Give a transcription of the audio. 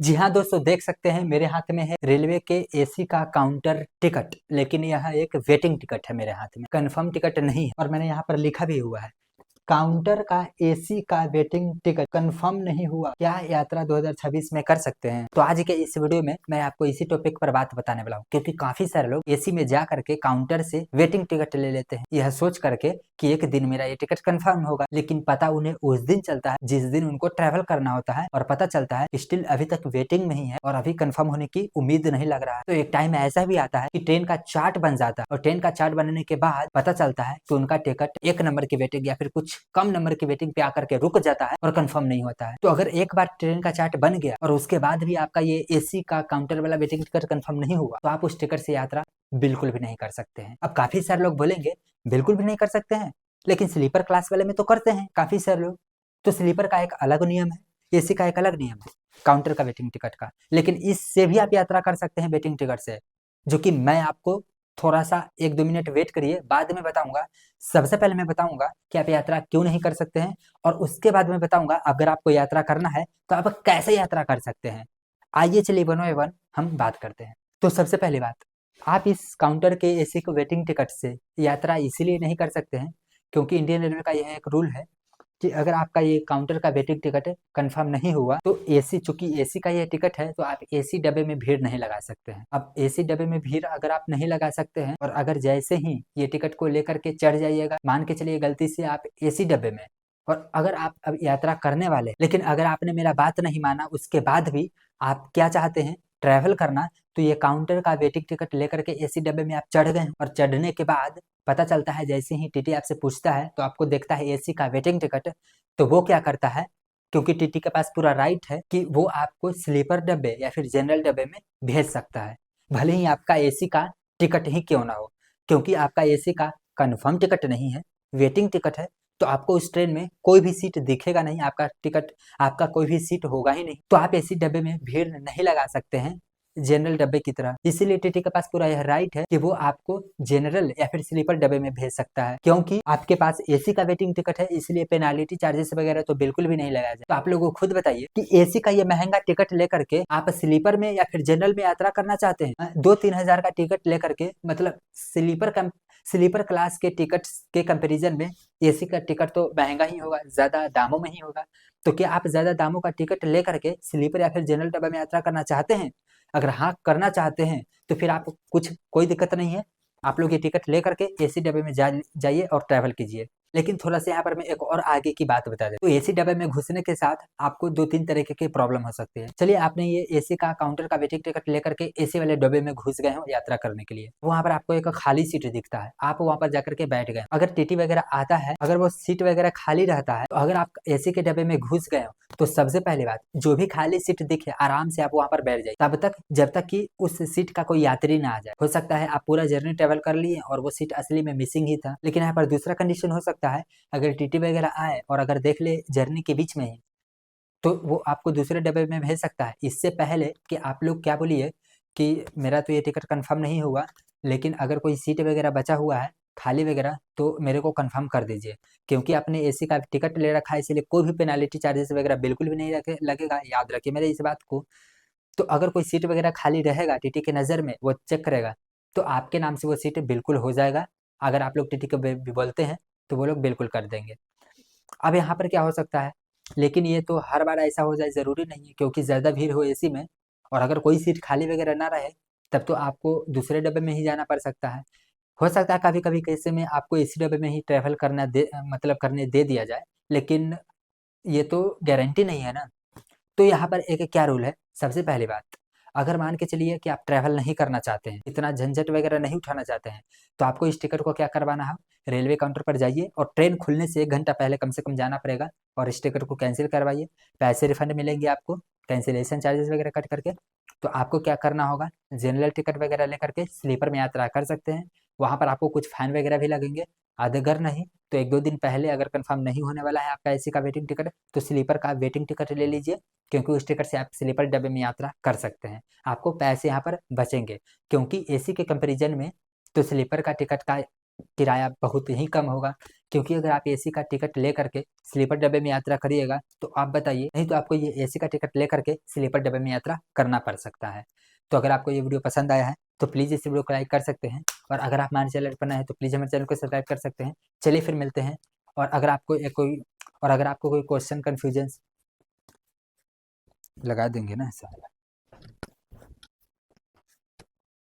जी हाँ दोस्तों, देख सकते हैं मेरे हाथ में है रेलवे के एसी का काउंटर टिकट। लेकिन यह एक वेटिंग टिकट है, मेरे हाथ में कंफर्म टिकट नहीं है। और मैंने यहाँ पर लिखा भी हुआ है, काउंटर का एसी का वेटिंग टिकट कंफर्म नहीं हुआ, क्या यात्रा 2026 में कर सकते हैं। तो आज के इस वीडियो में मैं आपको इसी टॉपिक पर बात बताने वाला हूँ, क्योंकि काफी सारे लोग एसी में जा करके काउंटर से वेटिंग टिकट ले लेते हैं, यह सोच करके कि एक दिन मेरा ये टिकट कंफर्म होगा। लेकिन पता उन्हें उस दिन चलता है जिस दिन उनको ट्रैवल करना होता है, और पता चलता है स्टिल अभी तक वेटिंग में ही है और अभी कंफर्म होने की उम्मीद नहीं लग रहा है। तो एक टाइम ऐसा भी आता है कि ट्रेन का चार्ट बन जाता है, और ट्रेन का चार्ट बनने के बाद पता चलता है कि उनका टिकट एक नंबर की वेटिंग या फिर कुछ कम नंबर की वेटिंग पे आकर के रुक जाता है और कंफर्म नहीं होता है। तो अगर एक बार ट्रेन का चार्ट बन गया और उसके बाद भी आपका ये एसी का काउंटर वाला वेटिंग टिकट कंफर्म नहीं हुआ, तो आप उस टिकट से यात्रा बिल्कुल भी नहीं कर सकते हैं। अब काफी सारे लोग बोलेंगे बिल्कुल भी नहीं कर सकते हैं, लेकिन स्लीपर क्लास वाले में तो करते हैं काफी सारे लोग। तो स्लीपर का एक अलग नियम है, एसी का एक अलग नियम है, काउंटर का वेटिंग टिकट का। लेकिन इससे भी आप यात्रा कर सकते हैं वेटिंग टिकट से, जो कि मैं आपको थोड़ा सा 1-2 मिनट वेट करिए, बाद में बताऊंगा। सबसे पहले मैं बताऊंगा कि आप यात्रा क्यों नहीं कर सकते हैं, और उसके बाद मैं बताऊंगा अगर आपको यात्रा करना है तो आप कैसे यात्रा कर सकते हैं। आइए चलिए 1 बाय 1 हम बात करते हैं। तो सबसे पहली बात, आप इस काउंटर के एसी को वेटिंग टिकट से यात्रा इसीलिए नहीं कर सकते हैं क्योंकि इंडियन रेलवे का यह एक रूल है कि अगर आपका ये काउंटर का वेटिंग टिकट कंफर्म नहीं हुआ तो एसी, चूंकि एसी का ये टिकट है, तो आप एसी डब्बे में भीड़ नहीं लगा सकते हैं। अब एसी डब्बे में भीड़ अगर आप नहीं लगा सकते हैं, और अगर जैसे ही ये टिकट को लेकर के चढ़ जाइएगा, मान के चलिए गलती से आप एसी डब्बे में, और अगर आप अब यात्रा करने वाले, लेकिन अगर आपने मेरा बात नहीं माना, उसके बाद भी आप क्या चाहते हैं, ट्रैवल करना, तो ये काउंटर का वेटिंग टिकट लेकर के एसी डब्बे में आप चढ़ गए, और चढ़ने के बाद पता चलता है जैसे ही टीटी आपसे पूछता है तो आपको देखता है एसी का वेटिंग टिकट, तो वो क्या करता है, क्योंकि टीटी के पास पूरा राइट है कि वो आपको स्लीपर डब्बे या फिर जनरल डब्बे में भेज सकता है, भले ही आपका एसी का टिकट ही क्यों ना हो। क्योंकि आपका एसी का कंफर्म टिकट नहीं है, वेटिंग टिकट है, तो आपको उस ट्रेन में कोई भी सीट दिखेगा नहीं, आपका टिकट, आपका कोई भी सीट होगा ही नहीं, तो आप एसी डब्बे में भीड़ नहीं लगा सकते हैं जनरल डब्बे की तरह। इसीलिए टीटी के पास पूरा यह राइट है कि वो आपको जनरल या फिर स्लीपर डब्बे में भेज सकता है, क्योंकि आपके पास एसी का वेटिंग टिकट है, इसलिए पेनाल्टी चार्जेस वगैरह तो बिल्कुल भी नहीं लगाया जाए। तो आप लोगों को खुद बताइए कि एसी का ये महंगा टिकट लेकर के आप स्लीपर में या फिर जनरल में यात्रा करना चाहते हैं, 2-3 हजार का टिकट लेकर के, मतलब स्लीपर क्लास के टिकट के कंपेरिजन में एसी का टिकट तो महंगा ही होगा, ज्यादा दामों में ही होगा। तो क्या आप ज्यादा दामों का टिकट लेकर के स्लीपर या फिर जनरल डब्बा में यात्रा करना चाहते हैं? अगर हाँ करना चाहते हैं तो फिर आप कोई दिक्कत नहीं है, आप लोग ये टिकट लेकर के एसी डब्बे में जाइए और ट्रैवल कीजिए। लेकिन थोड़ा सा यहाँ पर मैं एक और आगे की बात बता देता हूँ। तो एसी डब्बे में घुसने के साथ आपको 2-3 तरीके की प्रॉब्लम हो सकती है। चलिए, आपने ये एसी का काउंटर का वेटिंग टिकट लेकर के एसी वाले डब्बे में घुस गए हो यात्रा करने के लिए, वहां पर आपको एक खाली सीट दिखता है, आप वहां पर जाकर के बैठ गए। अगर टीटी वगैरह आता है, अगर वो सीट वगैरह खाली रहता है, तो अगर आप एसी के डब्बे में घुस गए हो, तो सबसे पहली बात, जो भी खाली सीट दिखे आराम से आप वहां पर बैठ जाइए, तब तक जब तक कि उस सीट का कोई यात्री ना आ जाए। हो सकता है आप पूरा जर्नी ट्रेवल कर लिए और वो सीट असली में मिसिंग ही था। लेकिन यहाँ पर दूसरा कंडीशन हो सकता है, अगर टीटी वगैरह आए और अगर देख ले जर्नी के बीच में ही, तो वो आपको दूसरे डब्बे में भेज सकता है, इससे पहले कि आप लोग क्या बोलिए कि मेरा तो ये टिकट कंफर्म नहीं हुआ, लेकिन अगर कोई सीट वगैरह बचा हुआ है खाली वगैरह तो मेरे को कंफर्म कर दीजिए। क्योंकि आपने एसी का टिकट ले रखा है, इसलिए कोई भी पेनाल्टी चार्जेस वगैरह बिल्कुल भी नहीं लगेगा, याद रखिए मेरे इस बात को। तो अगर कोई सीट वगैरह खाली रहेगा, टीटी के नज़र में वो चेक करेगा, तो आपके नाम से वो सीट बिल्कुल हो जाएगा। अगर आप लोग टीटी को भी बोलते हैं तो वो लोग बिल्कुल कर देंगे। अब यहाँ पर क्या हो सकता है, लेकिन ये तो हर बार ऐसा हो जाए ज़रूरी नहीं है, क्योंकि ज़्यादा भीड़ हो एसी में और अगर कोई सीट खाली वगैरह ना रहे, तब तो आपको दूसरे डब्बे में ही जाना पड़ सकता है। हो सकता है कभी कभी कैसे में आपको एसी डब्बे में ही ट्रैवल करना मतलब करने दे दिया जाए, लेकिन ये तो गारंटी नहीं है ना। तो यहाँ पर एक क्या रूल है, सबसे पहली बात, अगर मान के चलिए कि आप ट्रैवल नहीं करना चाहते हैं, इतना झंझट वगैरह नहीं उठाना चाहते हैं, तो आपको इस टिकट को क्या करवाना है, रेलवे काउंटर पर जाइए और ट्रेन खुलने से 1 घंटा पहले कम से कम जाना पड़ेगा, और इस टिकट को कैंसिल करवाइए। पैसे रिफंड मिलेंगे आपको, कैंसिलेशन चार्जेस वगैरह कट करके। तो आपको क्या करना होगा, जनरल टिकट वगैरह लेकर के स्लीपर में यात्रा कर सकते हैं। वहाँ पर आपको कुछ फाइन वगैरह भी लगेंगे, अगर नहीं तो 1-2 दिन पहले, अगर कंफर्म नहीं होने वाला है आपका एसी का वेटिंग टिकट, तो स्लीपर का वेटिंग टिकट ले लीजिए, क्योंकि उस टिकट से आप स्लीपर डब्बे में यात्रा कर सकते हैं। आपको पैसे यहाँ पर बचेंगे, क्योंकि एसी के कंपैरिजन में तो स्लीपर का टिकट का किराया बहुत ही कम होगा। क्योंकि अगर आप एसी का टिकट ले करके स्लीपर डब्बे में यात्रा करिएगा तो आप बताइए, नहीं तो आपको ये एसी का टिकट ले करके स्लीपर डब्बे में यात्रा करना पड़ सकता है। तो अगर आपको ये वीडियो पसंद आया है तो प्लीज़ इस वीडियो को लाइक कर सकते हैं, और अगर आप हमारे चैनल पर नए हैं तो प्लीज़ हमारे चैनल को सब्सक्राइब कर सकते हैं। चलिए फिर मिलते हैं। और अगर आपको कोई क्वेश्चन कन्फ्यूजन लगा देंगे ना ऐसा।